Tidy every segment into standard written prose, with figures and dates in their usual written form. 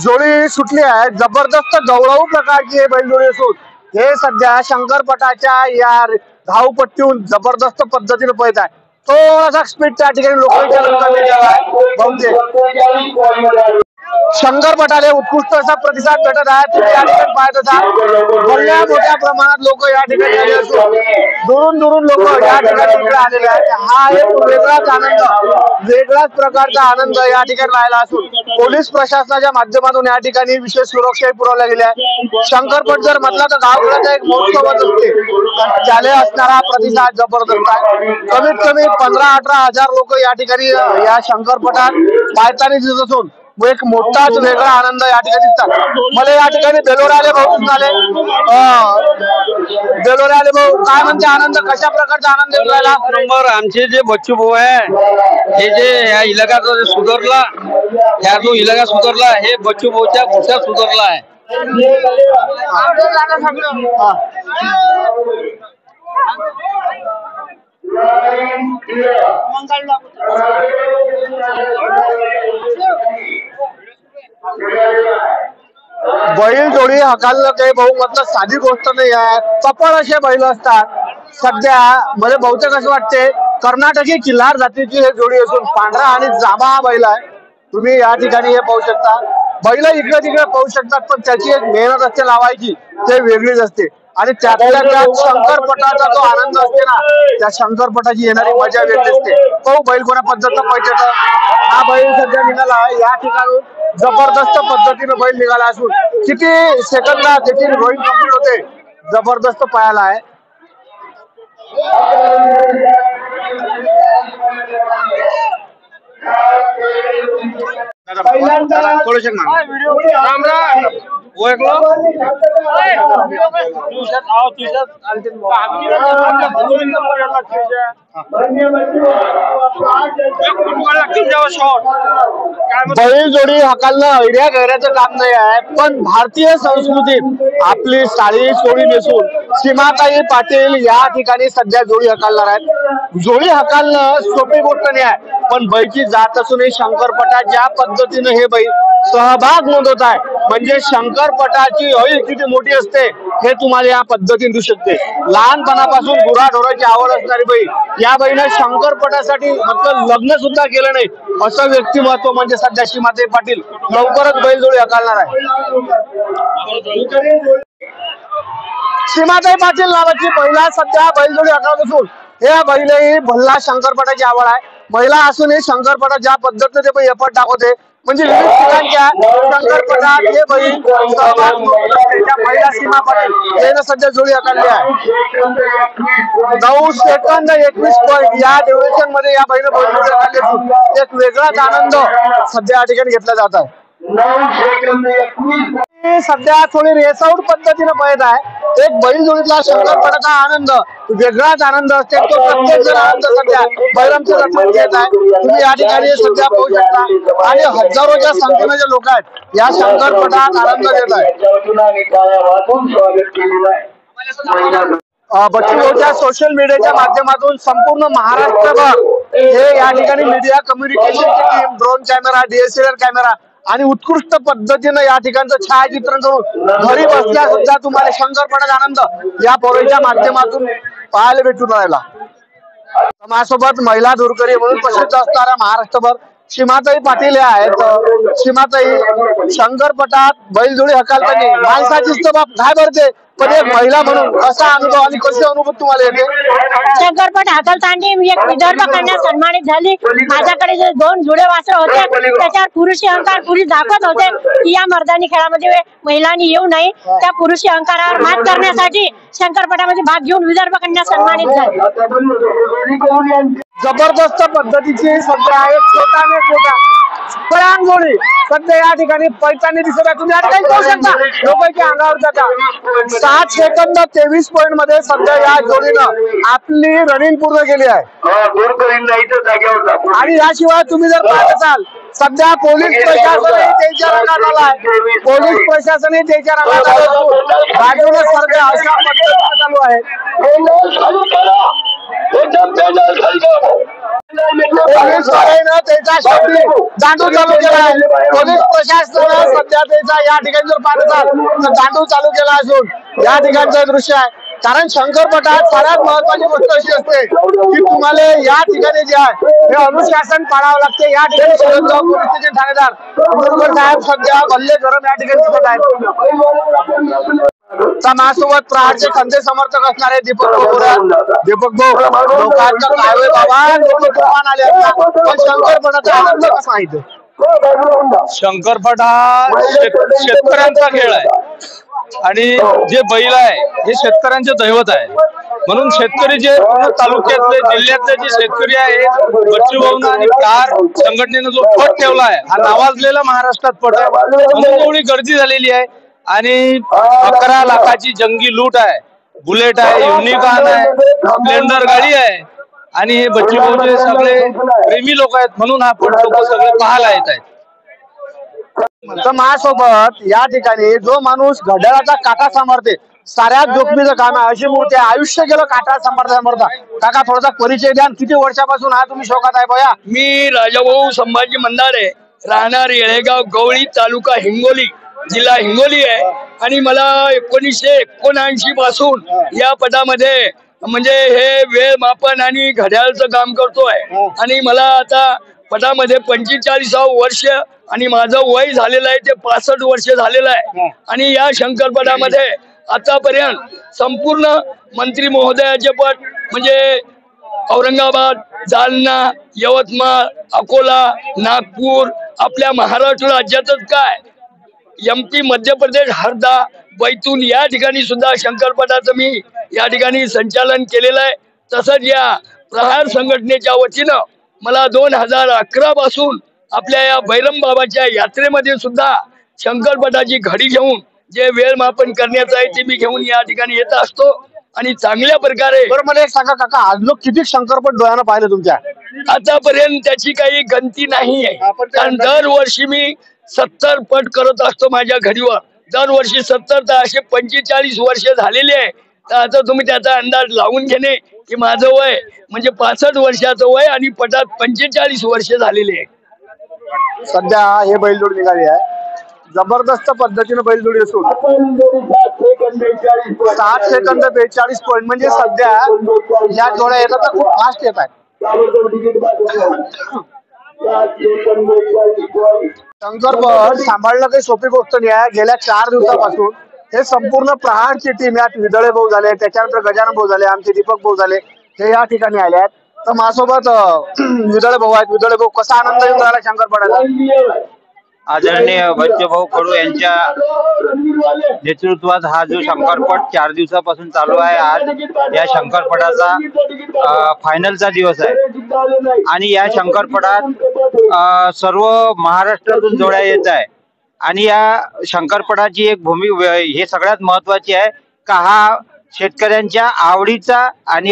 जोडी सुटली आहे। जबरदस्त गवळाऊ प्रकारची हे बैलजोडी असून हे सध्या शंकरपटाच्या या धावपट्टीहून जबरदस्त पद्धतीने पळत आहे। थोडासा स्पीड त्या ठिकाणी लोकांच्या बहुतेक शंकरपटाला उत्कृष्ट असा प्रतिसाद भेटत आहे। तुम्ही या ठिकाणी पाहत असाल भरल्या मोठ्या प्रमाणात लोक या ठिकाणी आले असून दुरून दुरून लोक या ठिकाणी इकडे आलेले आहेत। हा एक वेगळाच आनंद, वेगळ्याच प्रकारचा आनंद या ठिकाणी राहिला असून पोलीस प्रशासनाच्या माध्यमातून या ठिकाणी विशेष सुरक्षाही पुरवल्या गेल्या आहे। शंकरपट जर म्हटला तर गावकऱ्याचा एक महोत्सवच असते, त्याला असणारा प्रतिसाद जबरदस्त आहे। कमीत कमी 15-18 हजार लोक या ठिकाणी या शंकरपटात पाहताना दिसत असून एक मोठाच वेगळा आनंद या ठिकाणी दिसतात। मला या ठिकाणी बेलोरे आले भाऊ दिसले, बेलोरे आले भाऊ, काय म्हणते आनंद, कशा प्रकारचा आनंद येऊन राहिला? नंबर आमचे जे बच्चू भाऊ आहे हे जे या इलाका सुधारला, या जो इलाका सुधारला हे बच्चू भाऊच्या पुढच्या सुधारला आहे। बैल जोडी हकालणं काही भाऊ म्हटलं साधी गोष्ट नाही आहे। चपळ असे बैल असतात। सध्या मला बहुतेक असं वाटते कर्नाटकी किल्लार जातीची हे जोडी असून पांढरा आणि जांभा हा बैल आहे। तुम्ही या ठिकाणी हे पाहू शकता, बैल इकडे तिकडे पाहू शकतात, पण त्याची एक मेहनत असते लावायची, ते वेगळीच असते। आणि त्यातल्या त्यात शंकरपटाचा जो आनंद असते ना, त्या शंकरपटाची येणारी मजा वेगळी असते। पाहू बैल कोणा पद्धतीनं पळते। हा बैल सध्या निघाला या ठिकाणी, जबरदस्त पद्धतीने बैल निघाला असून किती सेकंदात त्याची रोईंग कंप्लीट होते, जबरदस्त पळाला आहे। बैल जोडी हकालणं ऐड्या गैऱ्याचं काम नाही आहे, पण भारतीय संस्कृतीत आपली साडी चोळी नेसून सीमाताई पाटील या ठिकाणी सध्या जोडी हकालणार आहेत। जोडी हकालणं सोपी गोष्ट नाही आहे, पण बैलची जात असून शंकरपटात ज्या पद्धतीने हे बैल सहभाग नोंदवत आहे, म्हणजे शंकरपटाची ऐल किती मोठी असते हे तुम्हाला या पद्धतीने दिसू शकते। लहानपणापासून गुराढोराची आवड असणारी बैल या बैलाने शंकरपटासाठी मतलब लग्न सुद्धा केलं नाही असं व्यक्तिमत्व म्हणजे सध्या सीमाताई पाटील लवकरच बैलजोडी हकालणार आहे। सीमाताई पाटील नावाची महिला सध्या बैलजोडी हकालत असून या बैलही भल्ला शंकरपटाची आवड आहे। महिला असूनही शंकरपटात ज्या पद्धतीने ते बैल एफर्ट दाखवते, म्हणजे विविध ठिकाणच्या शंकरपटात हे बैल महिला सीमा पाटील याने सध्या जोडी हकालली आहे। 9 सेकंद 21 पॉईंट या ड्युरेशन मध्ये या बैल जोडी हकालली असून एक वेगळाच आनंद सध्या या ठिकाणी घेतला जात आहे। सध्या थोडी रेसआउट पद्धतीने पळत आहे। एक बैल जोडीतला शंकरपटाचा आनंद वेगळाच आनंद असते, तो प्रत्येक जण आनंद सध्या बैलांच्या जन्म घेत आहे। तुम्ही या ठिकाणी सध्या पाहू शकता आणि हजारोच्या संख्येने जे लोक आहेत या शंकरपटात आनंद घेत आहेत। बच्चू भाऊच्या सोशल मीडियाच्या माध्यमातून संपूर्ण महाराष्ट्रभर हे या ठिकाणी मीडिया कम्युनिकेशनची team, drone camera, DSLR camera आणि उत्कृष्ट पद्धतीनं या ठिकाणचं छायाचित्रण करून घरी बसल्या सुद्धा तुम्हाला शंकरपटाचा आनंद या पोरेच्या माध्यमातून पाहायला भेटून राहिला। माझ्यासोबत महिला दूरकरी म्हणून प्रसिद्ध असणाऱ्या महाराष्ट्रभर सीमाताई पाटील या आहेत। सीमाताई, शंकरपटात बैलजोडी हकालताना माणसाचीच तर बाप काय भरते, पण एक महिला म्हणून कसा अनुभव आणि कसे अनुभव तुम्हाला येते? शंकरपट हाकलताना मी एक विदर्भ कन्या सन्मानित झाली। माझ्याकडे जे 2 जुळे वासर होते त्याच्यावर पुरुषी अहंकार पुरुष दाखवत होते की या मर्दानी खेळामध्ये महिलांनी येऊ नये, त्या पुरुषी अहंकारावर मात करण्यासाठी शंकरपटामध्ये भाग घेऊन विदर्भ कन्या सन्मानित झाली। जबरदस्त पद्धतीची सध्या एक छोटा पळांग जोडी सध्या या ठिकाणी पैतानी दिसत आहे। तुम्ही या ठिकाणी पाहू शकता लोकांच्या अंगावर जाता 7 सेकंद 23 पॉईंट मध्ये सध्या या जोडीनं आपली रनिंग पूर्ण केली आहे। आणि याशिवाय तुम्ही जर पाहत असाल सध्या पोलीस प्रशासनही त्यांच्या रंगात आला आहे। पोलीस प्रशासनही त्यांच्या रंगात आलं असून बाजूने सध्या अशा पद्धतीने चालू आहे। पोलीस वाल्यानं त्याचा शेवटी दांडू चालू केला आहे. पोलीस प्रशासनानं सध्या त्याचा या ठिकाणी जर पाहत असाल तर दांडू चालू केला असून या ठिकाणचं दृश्य आहे. कारण शंकरपटात सगळ्यात महत्वाची गोष्ट अशी असते की तुम्हाला या ठिकाणी जे आहे हे अनुशासन पाळावं लागते. या ठिकाणी शिरंगाव पोलीस स्टेशन ठाणेदार कुंडलकर साहेब सध्या गल्ले गरम या ठिकाणी दिसत आहेत. माझ्यासोबत प्रहारचे खंदे समर्थक असणारे दीपक भाऊ लोकांचं काय होय बाबा, लोक तुफान आले असतात पण शंकरपटाचा आनंद कसा आहे? शंकरपट हा शेतकऱ्यांचा खेळ आहे आणि जे बैल आहे हे शेतकऱ्यांचे दैवत आहे. म्हणून शेतकरी जे पूर्ण तालुक्यातले जिल्ह्यातले जे शेतकरी आहे बच्चू भाऊन आणि कार संघटनेनं जो पट ठेवला आहे हा नावाजलेला महाराष्ट्रात पट आहे. म्हणून एवढी गर्दी झालेली आहे आणि 11 लाखाची जंगी लूट आहे. बुलेट आहे, युनिकॉर्न आहे, स्प्लेंडर गाडी आहे आणि हे बच्चू भाऊचे सगळे प्रेमी लोक आहेत म्हणून हा पट लोक सगळे पाहायला येत आहेत. तर माझ्यासोबत या ठिकाणी जो माणूस घड्याळाचा काटा सांभाळते साऱ्यात जोखमीचं काम आहे अशी मूर्ती आहे. आयुष्य गेलं काटा सांभाळता. काका थोडासा परिचय द्या. किती वर्षापासून हा तुम्ही शौकात आहे बया? मी राजाभाऊ संभाजी मंदारे, राहणार येळेगाव गवळी, तालुका हिंगोली, जिल्हा हिंगोली आहे आणि मला 1979 पासून या पदामध्ये म्हणजे हे वेळ मापन आणि घड्याळचं काम करतोय आणि मला आता पदामध्ये 45 वर्ष आणि माझं वय झालेलं आहे ते 65 वर्ष झालेलं आहे. आणि या शंकरपटामध्ये आतापर्यंत संपूर्ण मंत्री महोदयाचे पट म्हणजे औरंगाबाद, जालना, यवतमाळ, अकोला, नागपूर, आपल्या महाराष्ट्र राज्यातच काय MP, मध्य प्रदेश, हरदा, बैतूल या ठिकाणी सुद्धा शंकरपटाचं मी या ठिकाणी संचालन केलेलं आहे. तसंच या प्रहार संघटनेच्या वतीनं मला 2011 पासून आपल्या या बैरम बाबाच्या यात्रेमध्ये सुद्धा शंकरपटाची घडी घेऊन जे वेळ मापन करण्याचं आहे ते मी घेऊन या ठिकाणी येत असतो आणि चांगल्या प्रकारे. बरं मला एक सांगा काका, आज लोक किती शंकरपट डोळ्यानं पाहिले तुमच्या? आतापर्यंत त्याची काही गणती नाही आहे कारण दरवर्षी मी 70 पट करत असतो माझ्या घडीवर. दरवर्षी 70 तर असे 45 वर्ष झालेले आहे. तर आता तुम्ही त्याचा अंदाज लावून घेणे की माझं वय म्हणजे 65 वर्षाचं वय आणि पटात 45 वर्ष झालेले आहे. सध्या हे बैलजोड निघाली आहे जबरदस्त पद्धतीने बैलजोडी असून 7 सेकंद 42 पॉईंट म्हणजे सध्या या जोड्या येतात खूप फास्ट येत आहेत. शंकरपट सांभाळणं काही सोपी गोष्ट नाही आहे. गेल्या 4 दिवसापासून हे संपूर्ण प्रहारची टीम यात विदळे भाऊ झाले, त्याच्यानंतर गजानन भाऊ झाले, आमचे दीपक भाऊ झाले, हे या ठिकाणी आले आहेत. तर माझ्यासोबत विदळे भाऊ आहेत. विदळे भाऊ, कसा आनंद येऊन राहिला शंकरपटाचा? आदरणीय बच्चू भाऊ कडू यांच्या नेतृत्वात हा जो शंकरपट 4 दिवसापासून चालू आहे, आज या शंकरपटाचा फायनलचा दिवस आहे आणि या शंकरपटात सर्व महाराष्ट्रातून जोड्या येत आहे आणि या शंकरपटाची एक भूमिका हे सगळ्यात महत्वाची आहे का हा शेतकऱ्यांच्या आवडीचा आणि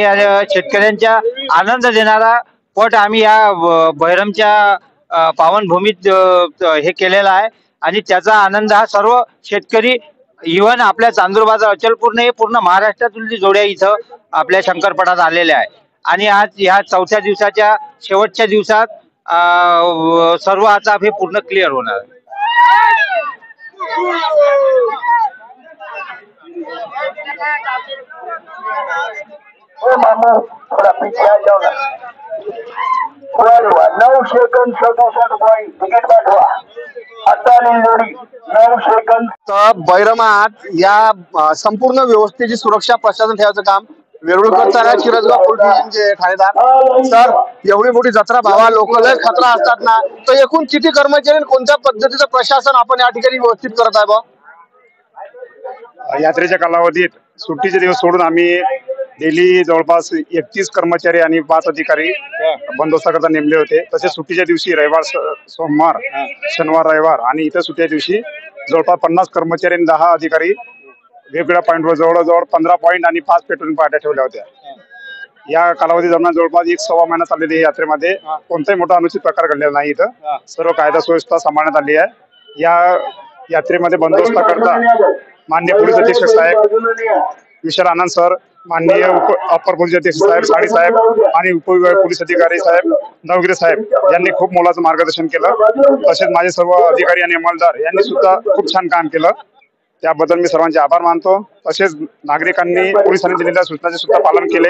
शेतकऱ्यांच्या आनंद देणारा पट आम्ही या बहिरमच्या पावनभूमीत हे केलेला आहे आणि त्याचा आनंद हा सर्व शेतकरी इव्हन आपल्या चांदूर बाजार अचलपूर हे पूर्ण महाराष्ट्रातून जोड्या इथं आपल्या शंकरपटात आलेल्या आहे. आणि आज ह्या 4थ्या दिवसाच्या शेवटच्या दिवसात सर्व आता हे पूर्ण क्लिअर होणार आहे. बैरमात या संपूर्ण व्यवस्थेची सुरक्षा प्रशासन ठेवायचं काम वेरुळकर चिरजगाव पोलीस ठाणेदार. सर, एवढी मोठी जत्रा भावा, लोक लय खतरा असतात ना, तर एकूण किती कर्मचारी आणि कोणत्या पद्धतीचं प्रशासन आपण या ठिकाणी व्यवस्थित करत आहे बा? यात्रेच्या कालावधीत सुट्टीचे दिवस सोडून आम्ही डेली जवळपास 31 कर्मचारी आणि 5 अधिकारी बंदोबस्ताकरता नेमले होते. तसेच सुट्टीच्या दिवशी रविवार, सोमवार, शनिवार, रविवार आणि इतर सुट्टीच्या दिवशी जवळपास 50 कर्मचारी आणि 10 अधिकारी वेगवेगळ्या पॉईंटवर जवळजवळ 15 पॉईंट आणि 5 पेट्रोलिंग पार्ट्या ठेवल्या होत्या. या कालावधी दरम्यान जवळपास 1-1.25 महिना चाललेली यात्रेमध्ये कोणताही मोठा अनुचित प्रकार घडलेला नाही. इथं सर्व कायदा सुव्यवस्था सांभाळण्यात आली आहे. या यात्रेमध्ये बंदोबस्ताकरता माननीय पोलीस अधीक्षक साहेब, विशाल आनंद सर, माननीय अप्पर पोलीस अधीक्षक साहेब साडी साहेब आणि उपविभाग पोलीस अधिकारी साहेब नवगिरे साहेब यांनी खूप मोलाचं मार्गदर्शन केलं. तसेच माझे सर्व अधिकारी आणि अंमलदार यांनी सुद्धा खूप छान काम केलं. त्याबद्दल मी सर्वांचे आभार मानतो. तसेच नागरिकांनी पोलिसांनी दिलेल्या सूचनांचे सुद्धा पालन केले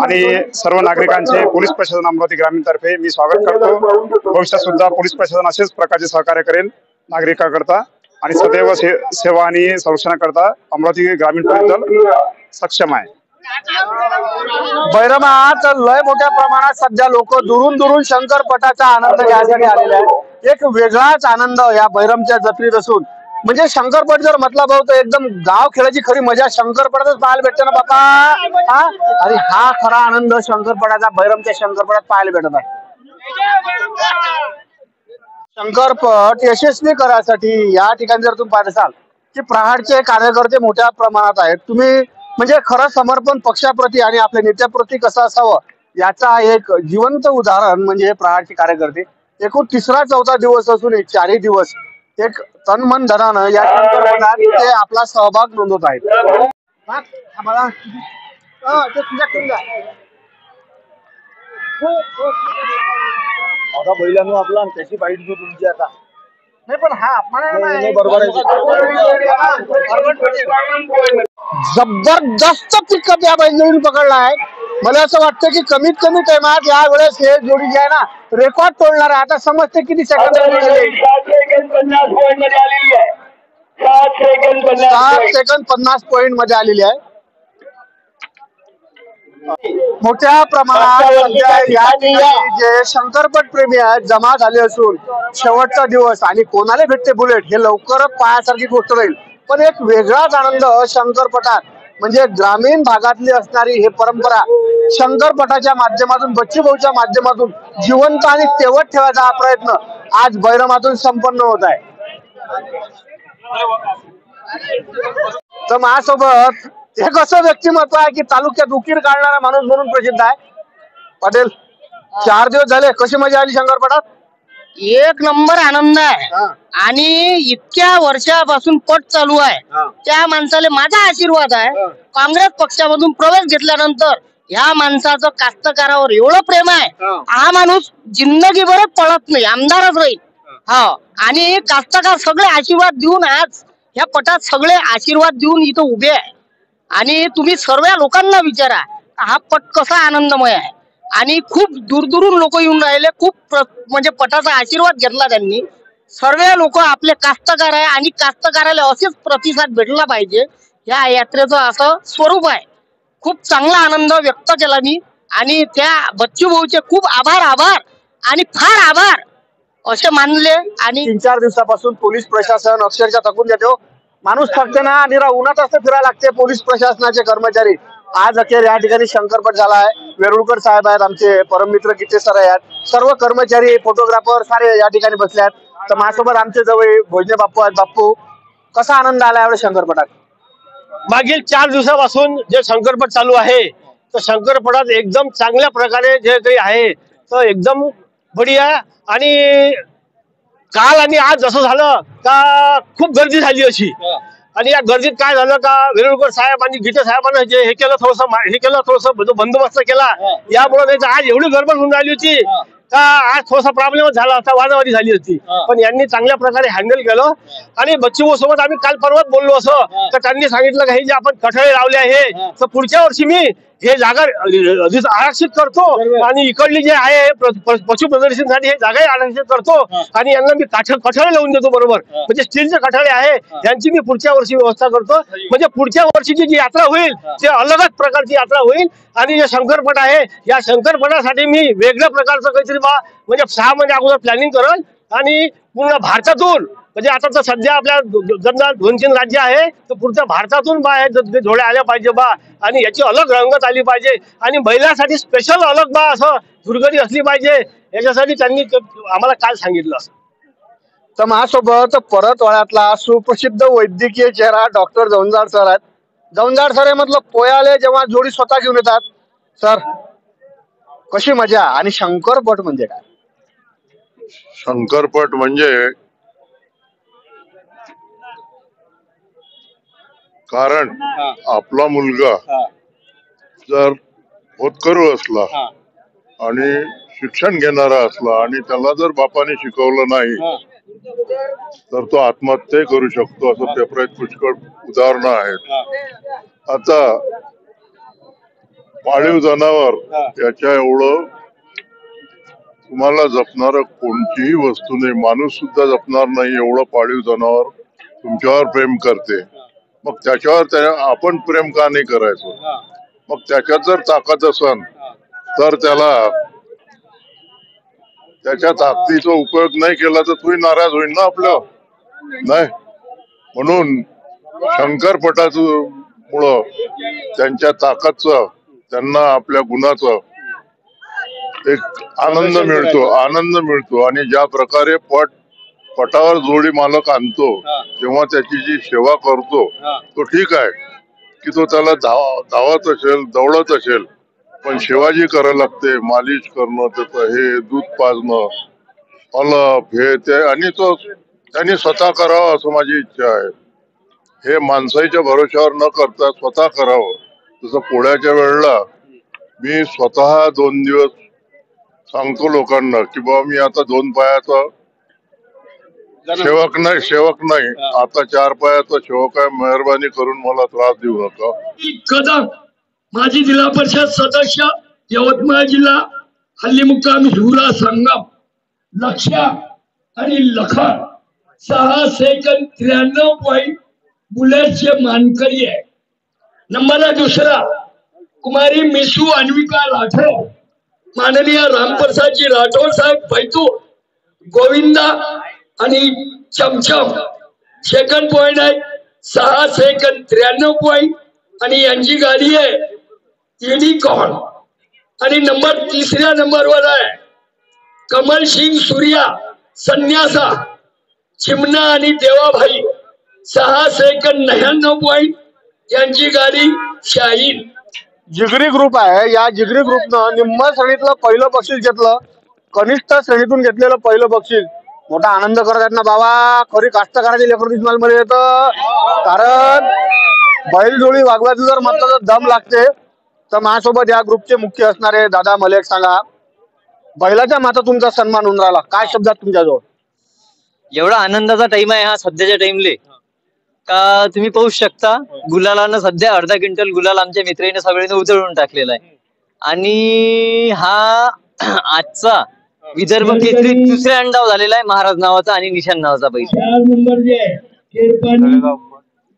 आणि सर्व नागरिकांचे पोलीस प्रशासन अमरावती ग्रामीण तर्फे मी स्वागत करतो. भविष्यात सुद्धा पोलीस प्रशासन असेच प्रकारचे सहकार्य करेल नागरिकांकरता आणि सदैव सेवा आणि संरक्षणाकरता अमरावती ग्रामीण पोलीस दल सक्षम आहे. बैरमात लय मोठ्या प्रमाणात सध्या लोक दुरून दुरून शंकरपटाचा आनंद घ्यायसाठी आलेले आहेत. एक वेगळाच आनंद या बैरमच्या जत्रेत असून म्हणजे शंकरपट जर म्हटला भाऊ तर एकदम गाव खेळाची खरी मजा शंकरपटातच पाहायला भेटते ना बापा. आणि हा खरा आनंद शंकरपटाचा बैरमच्या शंकरपटात पाहायला भेटत आहे. शंकरपट यशस्वी करायसाठी या ठिकाणी जर तुम्ही पाहत असाल की प्रहारचे कार्यकर्ते मोठ्या प्रमाणात आहेत. तुम्ही म्हणजे खरं समर्पण पक्षाप्रती आणि आपल्या नेत्याप्रती कसं असावं याचा एक जिवंत उदाहरण म्हणजे हे प्रहारचे कार्यकर्ते. एकूण 3रा-4था दिवस असून 4ही दिवस एक तन मन धनानं या शंकरपटात ते आपला सहभाग नोंदवत आहेत. आता बैलांनो आपला त्याची बाईट जो तुमची आता नाही पण हा बरोबर जबरदस्त पिकअप या बैलजोडीने पकडला आहे. मला असं वाटतं की कमीत कमी टाइमात या वेळेस हे जोडी जी आहे ना रेकॉर्ड तोडणार आहे. आता समजते किती सेकंद 7 सेकंद 50 पॉइंट मध्ये आलेली आहे. मोठ्या प्रमाणात सध्या या ठिकाणी जे शंकरपट प्रेमी आहेत जमा झाले असून शेवटचा दिवस आणि कोणाला भेटते बुलेट हे लवकरच पाहण्यासारखी गोष्ट राहील. पण एक वेगळाच आनंद शंकरपटात म्हणजे ग्रामीण भागातली असणारी ही परंपरा शंकरपटाच्या माध्यमातून बच्चू भाऊच्या माध्यमातून जिवंत आणि तेवत ठेवायचा हा प्रयत्न आज बैरमातून संपन्न होत आहे. तर माझ्यासोबत एक असं व्यक्तिमत्व आहे की तालुक्यात उकीर काढणारा माणूस म्हणून प्रसिद्ध आहे. पाटील 4 दिवस झाले कशी मजा आली शंकरपटात? एक नंबर आनंद आहे आणि इतक्या वर्षापासून पट चालू आहे त्या माणसाला माझा आशीर्वाद आहे. काँग्रेस पक्षामधून प्रवेश घेतल्यानंतर ह्या माणसाचं कास्तकारावर एवढं प्रेम आहे हा माणूस जिंदगीभरच पळत नाही आमदारच राहील. हा आणि कास्तकार सगळे आशीर्वाद देऊन आज ह्या पटात सगळे आशीर्वाद देऊन इथं उभे आहे. आणि तुम्ही सर्व लोकांना विचारा हा पट कसा आनंदमय आहे आणि खूप दूरदूरून लोक येऊन राहिले. खूप म्हणजे पटाचा आशीर्वाद घेतला त्यांनी. सर्व लोक आपले कास्तकार आहे आणि कास्तकाराला असेच प्रतिसाद भेटला पाहिजे. या यात्रेचं असं स्वरूप आहे. खूप चांगला आनंद व्यक्त केला मी आणि त्या बच्चू भाऊचे खूप आभार आणि फार आभार असे मानले. आणि 3-4 दिवसापासून पोलीस प्रशासन अक्षरशः थकून जातो. माणूस थकते ना निरा उन्हात असं फिरायला लागते. पोलीस प्रशासनाचे कर्मचारी आज अखेर या ठिकाणी शंकरपट झाला आहे. वेरुळकर साहेब आहेत, आमचे परममित्र गीते सर आहेत, सर्व कर्मचारी फोटोग्राफर सारे या ठिकाणी बसले आहेत. तर माझ्यासोबत आमचे जवळ भोजने बाप्पू आहेत. बाप्पू कसा आनंद आला एवढ्या शंकरपटात? मागील 4 दिवसापासून जे शंकरपट चालू आहे तर शंकरपटात एकदम चांगल्या प्रकारे जे काही आहे तर एकदम बढिया. आणि काल आणि आज जसं झालं का खूप गर्दी झाली अशी. आणि या गर्दीत काय झालं का वेरुळकर साहेब आणि गीते साहेबांना जे हे केलं थोडस बंदोबस्त केला यामुळे आज एवढी गडबड होऊन राहिली होती का आज थोडासा प्रॉब्लेम झाला असता, वादावादी झाली होती. पण यांनी चांगल्या प्रकारे हँडल केलं. आणि बच्चू सोबत आम्ही काल परवाच बोललो असं तर त्यांनी सांगितलं का हे जे आपण कठळे लावले आहे तर पुढच्या वर्षी मी हे जागा आरक्षित करतो आणि इकडली जे आहे पशु प्रदर्शनासाठी हे जागा आरक्षित करतो आणि यांना मी कठळे लावून देतो. बरोबर म्हणजे स्टीलचे कठळे आहे यांची मी पुढच्या वर्षी व्यवस्था करतो. म्हणजे पुढच्या वर्षीची जी यात्रा होईल ते अलगच प्रकारची यात्रा होईल. आणि जे शंकरपट आहे या शंकरपटासाठी मी वेगळ्या प्रकारचं काहीतरी म्हणजे 6 महिने अगोदर प्लॅनिंग करेल. आणि पूर्ण भारतातून म्हणजे आता तर सध्या आपल्या 2-3 राज्य आहे तर पुढच्या भारतातून जोड्या आल्या पाहिजे बा. आणि याची अलग रंगत आली पाहिजे आणि महिलांसाठी स्पेशल अलग बा असं दुर्गती असली पाहिजे याच्यासाठी त्यांनी आम्हाला काल सांगितलं. तर माझ्यासोबत परतवाड्यातला सुप्रसिद्ध वैद्यकीय चेहरा डॉक्टर जवंजाळ सर आहेत. जवंजाळ सर म्हटलं पोयाले जेव्हा जोडी स्वतः घेऊन येतात सर कशी मजा आणि शंकरपट म्हणजे काय? शंकरपट म्हणजे कारण आपला मुलगा जर होतकरू असला आणि शिक्षण घेणारा असला आणि त्याला जर बापाने शिकवलं नाही तर तो आत्महत्या करू शकतो, असं पेपरात पुष्कळ उदाहरणं आहेत. आता पाळीव जनावर याच्या एवढं तुम्हाला जपणार कोणतीही वस्तू नाही, माणूस सुद्धा जपणार नाही एवढं पाळीव जनावर तुमच्यावर प्रेम करते. मग त्याच्यावर आपण प्रेम का नाही करायचं? मग त्याच्यात जर ताकद असेल तर त्याच्या ताकदीचा उपयोग नाही केला तर तुम्ही नाराज होईल ना आपलं नाही. म्हणून शंकरपटाचं मुळे त्यांच्या ताकदचं, त्यांना आपल्या गुणाचं एक आनंद मिळतो आणि ज्या प्रकारे पटावर जोडी मालक आणतो जेव्हा त्याची जी सेवा करतो तो ठीक आहे की तो त्याला धावत असेल दौडत असेल, पण सेवा जी करायला लागते, मालिश करणं, त्याचं हे दूध पाजणं, अलप हे ते, आणि तो त्यांनी स्वतः करावं असं माझी इच्छा आहे. हे माणसाच्या भरोश्यावर न करता स्वतः करावं. जसं पोळ्याच्या वेळेला मी स्वतः 2 दिवस सांगतो लोकांना की बाबा मी आता 2 पायाचा सेवक नाही, आता 4 पायाचा सेवक आहे, मेहरबानी करून मला त्रास देऊ नका. कदम माजी जिल्हा परिषद सदस्य यवतमाळ जिल्हा, हल्ली मुक्काम हिवरा संगम, लक्ष आणि लखन 6 सेकंद 93 पॉइंट बुलेटचे मानकरी आहे. नंबरला दुसरा कुमारी मिसू अन्विका राठोड, माननीय रामप्रसादजी राठोड साहेब पैतूर, गोविंदा आणि चमचम सेकंड पॉइंट आहे 6 सेकंद 93 पॉइंट, आणि यांची गाडी आहे युनिकॉर्न. आणि नंबर 3ऱ्या नंबरवर आहे कमल सिंग सूर्या संन्यासा, चिमना आणि देवाभाई 6 सेकंद 99 पॉइंट, यांची गाडी शाहीन. जिगरी ग्रुप आहे. या जिगरी ग्रुपनं निम्म श्रेणीतलं पहिलं बक्षीस घेतलं, कनिष्ठ श्रेणीतून घेतलेलं पहिलं बक्षीस. मोठा आनंद करत आहेत ना बाबा. खरी कास्तकाराची लेकरं इस्माईल मध्ये येतं, कारण बैलजोडी वागवायचं जर म्हटलं तर दम लागते. तर माझ्यासोबत या ग्रुपचे मुख्य असणारे दादा, मला एक सांगा, बैलाच्या माथा तुमचा सन्मान होऊन राहिला, काय शब्दात तुमच्याजवळ? एवढा आनंदाचा टाइम आहे हा सध्याच्या टाइमले का तुम्ही पाहू शकता. गुलालानं सध्या अर्धा क्विंटल गुलाल आमच्या मित्रांनी सगळ्यांनी उधळून टाकलेला आहे. आणि हा आजचा विदर्भ केसरी 2ऱ्या अंडाव झालेला आहे महाराज नावाचा आणि निशान नावाचा बैल.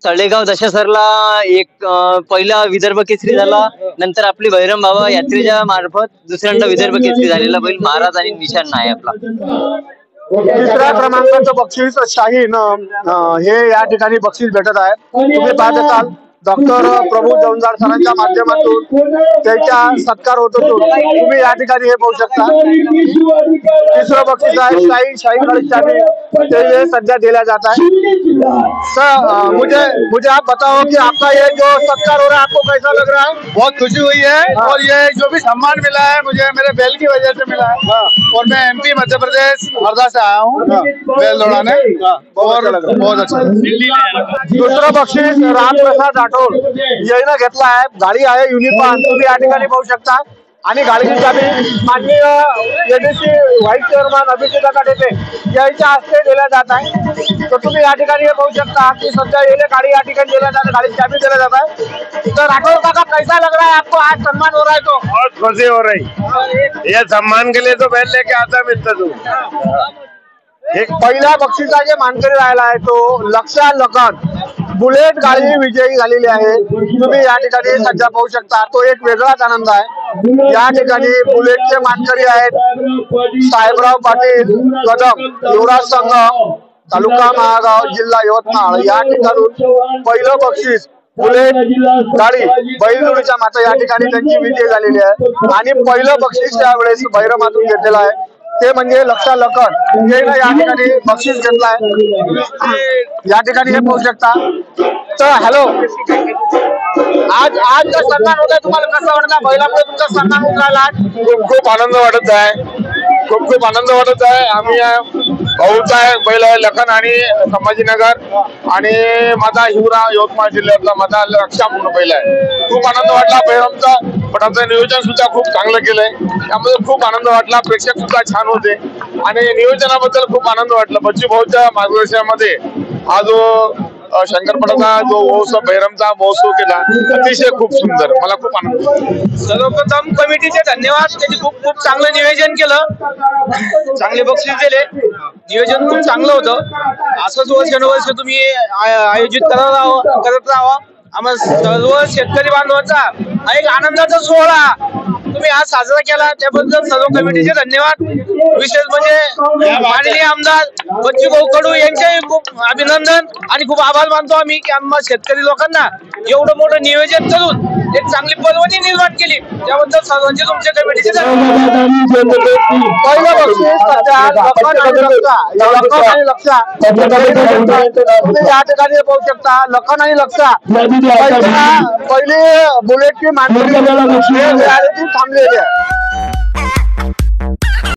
तळेगाव दशासरला एक पहिला विदर्भ केसरी झाला, नंतर आपली बैरम बाबा यात्रेच्या मार्फत दुसऱ्यांदा विदर्भ केसरी झालेला बैल महाराज आणि निशान आहे आपला. 3ऱ्या क्रमांकाचं बक्षीस शाहीन हे या ठिकाणी बक्षीस भेटत आहे. तुम्ही पाहत असाल डॉक्टर प्रभू जवंजाळ सरांच्या माध्यमातून त्याचा सत्कार होत होतो. तुम्ही या ठिकाणी हे पाहू शकता. 3रं बक्षीस आहे शाही गणेश, ये सद्या दिया जाता है. सर मुझे आप बताओ कि आपका ये जो सत्कार हो रहा है आपको कैसा लग रहा है? बहुत खुशी हुई है, और ये जो भी सम्मान मिला है मुझे मेरे बैल की वजह से मिला है. और मैं MP मध्य प्रदेश हरदा से आया हूँ बैल दौड़ाने, और बहुत अच्छा. 2रं बक्षीस रामप्रसाद राठोड यानं घेतला आहे. गाडी आहे युनिकॉर्न, तुम्ही या ठिकाणी पाहू शकता. आणि गाडीची चाबी माननीय एडीसी व्हाईस चेअरमन अभिषेक काटेचे यांच्या हस्ते दिल्या जात आहे. तर तुम्ही या ठिकाणी हे पाहू शकता की सध्या ये गाड़ी या ठिकाणी दिल्या जाते, गाड़ी चाबी दिल्या जात आहे. तर राठौर काका कैसा लग रहा है आपको? आज सम्मान हो रहा है तो बहुत खुशी हो रही. ये सम्मान के लिए तो बैल लेके आता मिलता तू. एक पहिल्या बक्षिसाचे मानकरी राहिला आहे तो लक्षा लखन, बुलेट गाडी विजयी झालेली आहे. तुम्ही या ठिकाणी सध्या पाहू शकता. तो एक वेगळाच आनंद आहे. या ठिकाणी बुलेटचे मानकरी आहेत साहेबराव पाटील कदम, युवराज संघ, तालुका महागाव, जिल्हा यवतमाळ. या ठिकाणून पहिलं बक्षीस बुलेट गाडी बैलजोडीच्या माता या ठिकाणी त्यांची विजय झालेली आहे. आणि पहिलं बक्षीस यावेळेस बैरमातून घेतलेलं आहे ते म्हणजे लक्षा लखन, यानं या ठिकाणी बक्षीस घेतलाय. या ठिकाणी हे पाहू शकता. तर हॅलो, आज जो सन्मान होत आहे तुम्हाला कसं वाटतं? बैलामुळे तुमचा सन्मान होत राहिला. खूप आनंद वाटत आहे. खूप खूप आनंद वाटत आहे. आम्ही भाऊचा आहे बैल आहे लखन आणि संभाजीनगर आणि माझा हिवरा यवतमाळ जिल्ह्यातला माझा रक्षा म्हणून बैल आहे. खूप आनंद वाटला. बहिरमचा पटाचं नियोजन सुद्धा खूप चांगलं केलंय. त्यामध्ये खूप आनंद वाटला. प्रेक्षक सुद्धा छान होते आणि नियोजनाबद्दल खूप आनंद वाटला. बच्चू भाऊच्या मार्गदर्शनामध्ये हा जो शंकरपटाचा जो महोत्सव बहिरमचा महोत्सव केला अतिशय खूप सुंदर. मला खूप आनंद झाला. सर्वप्रथम कमिटीचे धन्यवाद. त्यांनी खूप खूप चांगलं नियोजन केलं, चांगले बक्षीस दिले. नियोजन खूप चांगलं होतं. असंच वर्ष तुम्ही आयोजित करत राहा. आम्हाला सर्व शेतकरी बांधवांचा एक आनंदाचा सोहळा तुम्ही आज साजरा केला त्याबद्दल सर्व कमिटीचे धन्यवाद. विशेष म्हणजे माननीय आमदार बच्चूभाऊ कडू यांचे खूप अभिनंदन आणि खूप आभार मानतो आम्ही की आम्हा शेतकरी लोकांना एवढं मोठं नियोजन करून एक चांगली पर्वणी निर्माण केली. त्याबद्दल सर्वांचे तुमच्या कमिटीचे पहिलं बक्षीस सध्या लखन आणि लक्षा या ठिकाणी पाहू शकता. लखन आणि लक्षा पहिली बुलेटची मांडणी थांबलेली आहे.